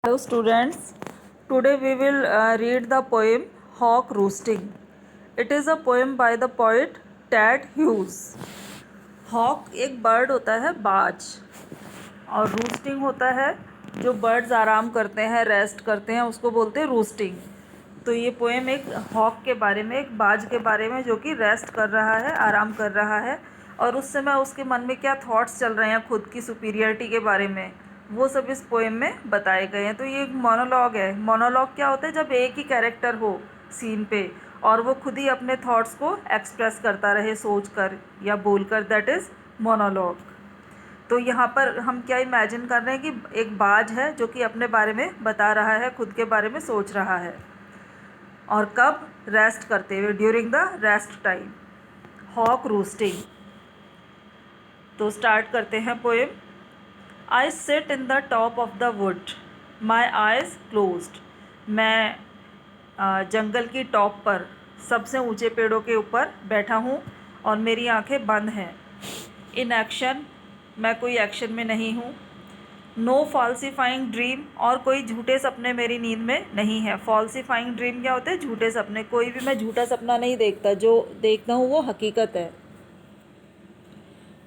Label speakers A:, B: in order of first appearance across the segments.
A: Hello students, today we will read the poem Hawk Roosting. It is a poem by the poet Tad Hughes. Hawk एक bird होता है बाज, और रूस्टिंग होता है जो बर्ड्स आराम करते हैं, रेस्ट करते हैं, उसको बोलते हैं रूस्टिंग। तो ये पोएम एक हॉक के बारे में, एक बाज के बारे में जो कि रेस्ट कर रहा है, आराम कर रहा है, और उस समय उसके मन में क्या थॉट्स चल रहे हैं खुद की सुपीरियरिटी के बारे में, वो सब इस पोएम में बताए गए हैं। तो ये एक मोनोलॉग है। मोनोलॉग क्या होता है? जब एक ही कैरेक्टर हो सीन पे और वो खुद ही अपने थॉट्स को एक्सप्रेस करता रहे सोच कर या बोल कर, दैट इज़ मोनोलॉग। तो यहाँ पर हम क्या इमेजिन कर रहे हैं कि एक बाज है जो कि अपने बारे में बता रहा है, खुद के बारे में सोच रहा है, और कब? रेस्ट करते हुए, during the rest time. Hawk roosting. तो स्टार्ट करते हैं poem. I sit in the top of the wood, my eyes closed. मैं जंगल की टॉप पर, सबसे ऊंचे पेड़ों के ऊपर बैठा हूँ और मेरी आंखें बंद हैं। इन एक्शन, मैं कोई एक्शन में नहीं हूँ। नो फॉल्सीफाइंग ड्रीम, और कोई झूठे सपने मेरी नींद में नहीं है। फॉल्सीफाइंग ड्रीम क्या होते हैं? झूठे सपने। कोई भी मैं झूठा सपना नहीं देखता, जो देखता हूँ वो हकीकत है।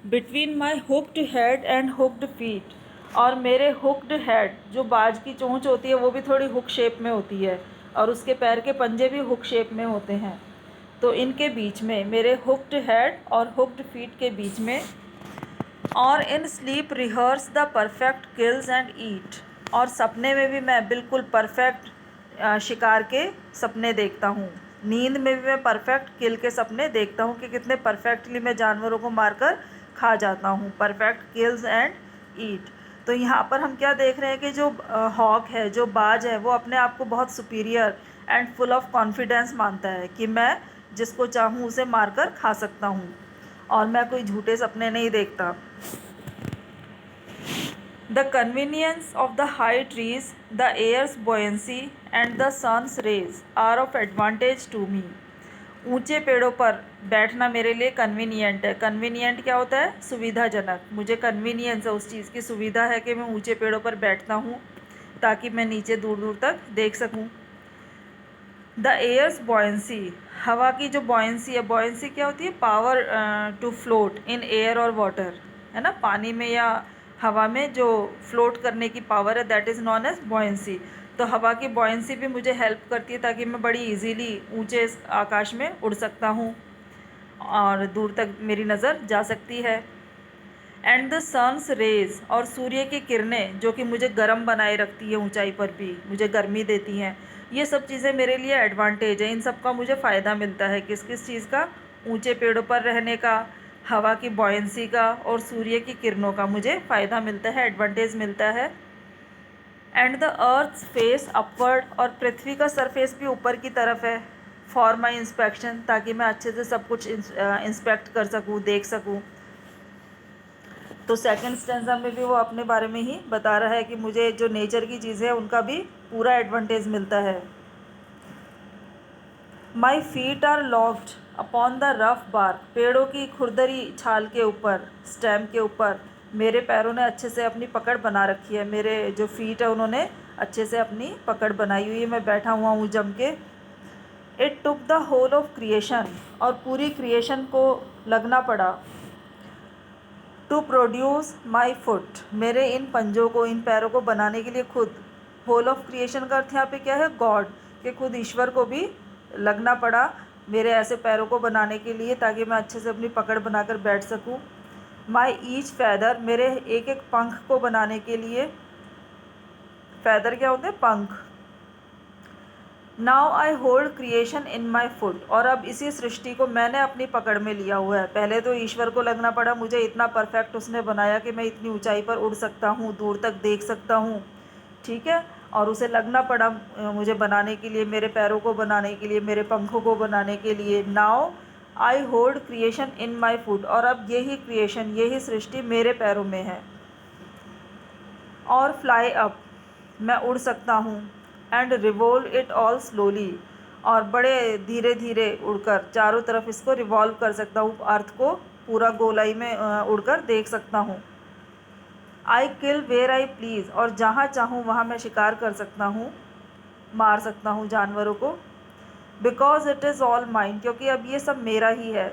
A: Between my hooked head and hooked feet, और मेरे हुक्ड हेड, जो बाज की चोंच होती है वो भी थोड़ी हुक शेप में होती है, और उसके पैर के पंजे भी हुक शेप में होते हैं। तो इनके बीच में, मेरे हुक्ड हेड और हुक्ड फीट के बीच में, और in sleep rehearse the perfect kills and eat, और सपने में भी मैं बिल्कुल परफेक्ट शिकार के सपने देखता हूँ। नींद में भी मैं परफेक्ट किल के सपने देखता हूँ कि कितने परफेक्टली मैं जानवरों को मारकर खा जाता हूँ। Perfect kills and eat. तो यहाँ पर हम क्या देख रहे हैं कि जो हॉक है, जो बाज है, वो अपने आप को बहुत superior and full of confidence मानता है कि मैं जिसको चाहूँ उसे मारकर खा सकता हूँ, और मैं कोई झूठे सपने नहीं देखता। The convenience of the high trees, the air's buoyancy and the sun's rays are of advantage to me. ऊंचे पेड़ों पर बैठना मेरे लिए कन्वीनियंट है। कन्वीनियंट क्या होता है? सुविधाजनक। मुझे कन्वीनियंस है, उस चीज़ की सुविधा है कि मैं ऊंचे पेड़ों पर बैठता हूँ ताकि मैं नीचे दूर दूर तक देख सकूँ। द एयर्स बॉयंसी, हवा की जो बॉयंसी है, बॉयंसी क्या होती है? Power to float in air और वाटर, है ना? पानी में या हवा में जो फ्लोट करने की पावर है, that is known as buoyancy. तो हवा की बॉयंसी भी मुझे हेल्प करती है ताकि मैं बड़ी इजीली ऊंचे आकाश में उड़ सकता हूँ और दूर तक मेरी नज़र जा सकती है। एंड द सन्स रेज, और सूर्य की किरणें जो कि मुझे गर्म बनाए रखती है, ऊंचाई पर भी मुझे गर्मी देती हैं। ये सब चीज़ें मेरे लिए एडवांटेज है। इन सब का मुझे फ़ायदा मिलता है। किस किस चीज़ का? ऊंचे पेड़ों पर रहने का, हवा की बॉयंसी का, और सूर्य की किरणों का मुझे फ़ायदा मिलता है, एडवांटेज मिलता है। And the earth face upward, और पृथ्वी का सरफेस भी ऊपर की तरफ है। फॉर माई इंस्पेक्शन, ताकि मैं अच्छे से सब कुछ इंस्पेक्ट कर सकूँ, देख सकूँ। तो सेकंड स्टैंजा में भी वो अपने बारे में ही बता रहा है कि मुझे जो नेचर की चीज़ें हैं उनका भी पूरा एडवांटेज मिलता है। My feet are locked upon the rough bark, पेड़ों की खुरदरी छाल के ऊपर, स्टेम के ऊपर मेरे पैरों ने अच्छे से अपनी पकड़ बना रखी है। मेरे जो फीट है उन्होंने अच्छे से अपनी पकड़ बनाई हुई है। मैं बैठा हुआ हूँ जम के। It took the whole of creation, और पूरी क्रिएशन को लगना पड़ा। टू प्रोड्यूस माई फुट, मेरे इन पंजों को, इन पैरों को बनाने के लिए खुद। होल ऑफ क्रिएशन का अर्थ यहाँ पे क्या है? गॉड, कि खुद ईश्वर को भी लगना पड़ा मेरे ऐसे पैरों को बनाने के लिए ताकि मैं अच्छे से अपनी पकड़ बनाकर बैठ सकूँ। माई ईच फैदर, मेरे एक एक पंख को बनाने के लिए। फैदर क्या होते हैं? पंख। Now I hold creation in my foot, और अब इसी सृष्टि को मैंने अपनी पकड़ में लिया हुआ है। पहले तो ईश्वर को लगना पड़ा, मुझे इतना परफेक्ट उसने बनाया कि मैं इतनी ऊंचाई पर उड़ सकता हूँ, दूर तक देख सकता हूँ, ठीक है। और उसे लगना पड़ा मुझे बनाने के लिए, मेरे पैरों को बनाने के लिए, मेरे पंखों को बनाने के लिए। Now I hold creation in my foot, और अब यही क्रिएशन, यही सृष्टि मेरे पैरों में है। और फ्लाई अप, मैं उड़ सकता हूँ। And revolve it all slowly, और बड़े धीरे धीरे उड़कर चारों तरफ इसको रिवॉल्व कर सकता हूँ, अर्थ को पूरा गोलाई में उड़कर देख सकता हूँ। आई किल वेयर आई प्लीज़, और जहाँ चाहूँ वहाँ मैं शिकार कर सकता हूँ, मार सकता हूँ जानवरों को। Because it is all mine, क्योंकि अब ये सब मेरा ही है।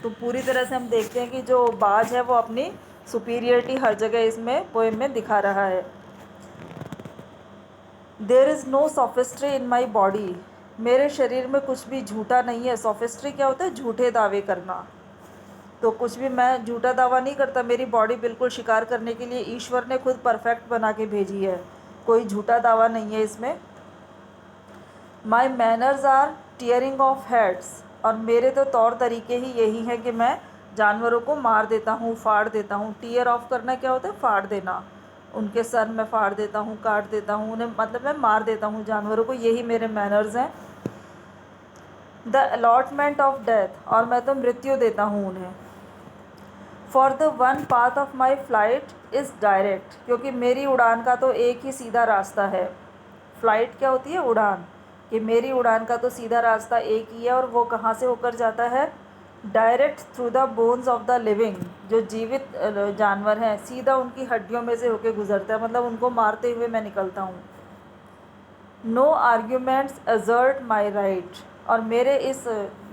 A: तो पूरी तरह से हम देखते हैं कि जो बाज है वो अपनी सुपीरियरिटी हर जगह इसमें पोएम में दिखा रहा है। There is no sophistry in my body, मेरे शरीर में कुछ भी झूठा नहीं है। सोफिस्ट्री क्या होता है? झूठे दावे करना। तो कुछ भी मैं झूठा दावा नहीं करता, मेरी बॉडी बिल्कुल शिकार करने के लिए ईश्वर ने खुद परफेक्ट बना के भेजी है, कोई झूठा दावा नहीं है इसमें। My manners are tearing off heads, और मेरे तो तौर तरीके ही यही हैं कि मैं जानवरों को मार देता हूँ, फाड़ देता हूँ। टीयर ऑफ करना क्या होता है? फाड़ देना। उनके सर में फाड़ देता हूँ, काट देता हूँ उन्हें, मतलब मैं मार देता हूँ जानवरों को, यही मेरे मैनर्स हैं। द अलॉटमेंट ऑफ डेथ, और मैं तो मृत्यु देता हूँ उन्हें। For the one path of my flight is direct, क्योंकि मेरी उड़ान का तो एक ही सीधा रास्ता है। फ़्लाइट क्या होती है? उड़ान। कि मेरी उड़ान का तो सीधा रास्ता एक ही है, और वो कहाँ से होकर जाता है? Direct through the bones of the living, जो जीवित जानवर हैं सीधा उनकी हड्डियों में से होकर गुजरता है, मतलब उनको मारते हुए मैं निकलता हूँ। No arguments assert my right, और मेरे इस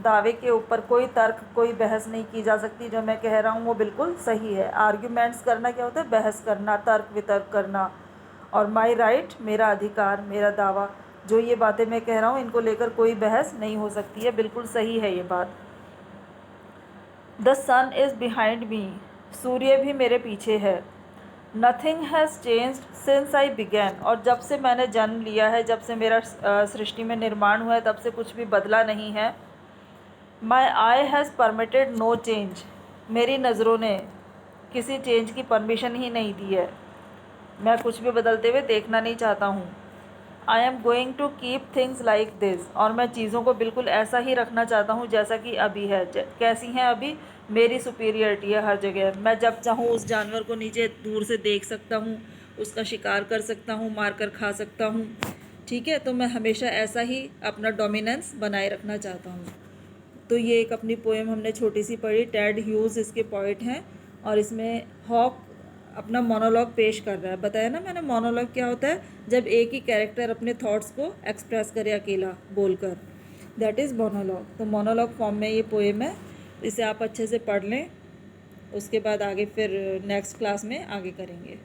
A: दावे के ऊपर कोई तर्क, कोई बहस नहीं की जा सकती। जो मैं कह रहा हूँ वो बिल्कुल सही है। आर्ग्यूमेंट्स करना क्या होता है? बहस करना, तर्क वितर्क करना। और माई राइट, मेरा अधिकार, मेरा दावा। जो ये बातें मैं कह रहा हूँ इनको लेकर कोई बहस नहीं हो सकती है, बिल्कुल सही है ये बात। The sun is behind me, सूर्य भी मेरे पीछे है। Nothing has changed since I began, और जब से मैंने जन्म लिया है, जब से मेरा सृष्टि में निर्माण हुआ है, तब से कुछ भी बदला नहीं है। My eye has permitted no change, मेरी नज़रों ने किसी चेंज की परमिशन ही नहीं दी है। मैं कुछ भी बदलते हुए देखना नहीं चाहता हूँ। I am going to keep things like this, और मैं चीज़ों को बिल्कुल ऐसा ही रखना चाहता हूँ जैसा कि अभी है। कैसी हैं अभी? मेरी सुपीरियरिटी है हर जगह। मैं जब चाहूँ उस जानवर को नीचे दूर से देख सकता हूँ, उसका शिकार कर सकता हूँ, मार कर खा सकता हूँ। ठीक है, तो मैं हमेशा ऐसा ही अपना डोमिनेंस बनाए रखना चाहता हूँ। तो ये एक अपनी पोएम हमने छोटी सी पढ़ी। टेड ह्यूज़ इसके पोइट हैं, और इसमें हॉक अपना मोनोलॉग पेश कर रहा है। बताया ना मैंने, मोनोलॉग क्या होता है? जब एक ही कैरेक्टर अपने थॉट्स को एक्सप्रेस करे अकेला बोलकर, दैट इज़ मोनोलॉग। तो मोनोलॉग फॉर्म में ये पोएम है। इसे आप अच्छे से पढ़ लें, उसके बाद आगे फिर नेक्स्ट क्लास में आगे करेंगे।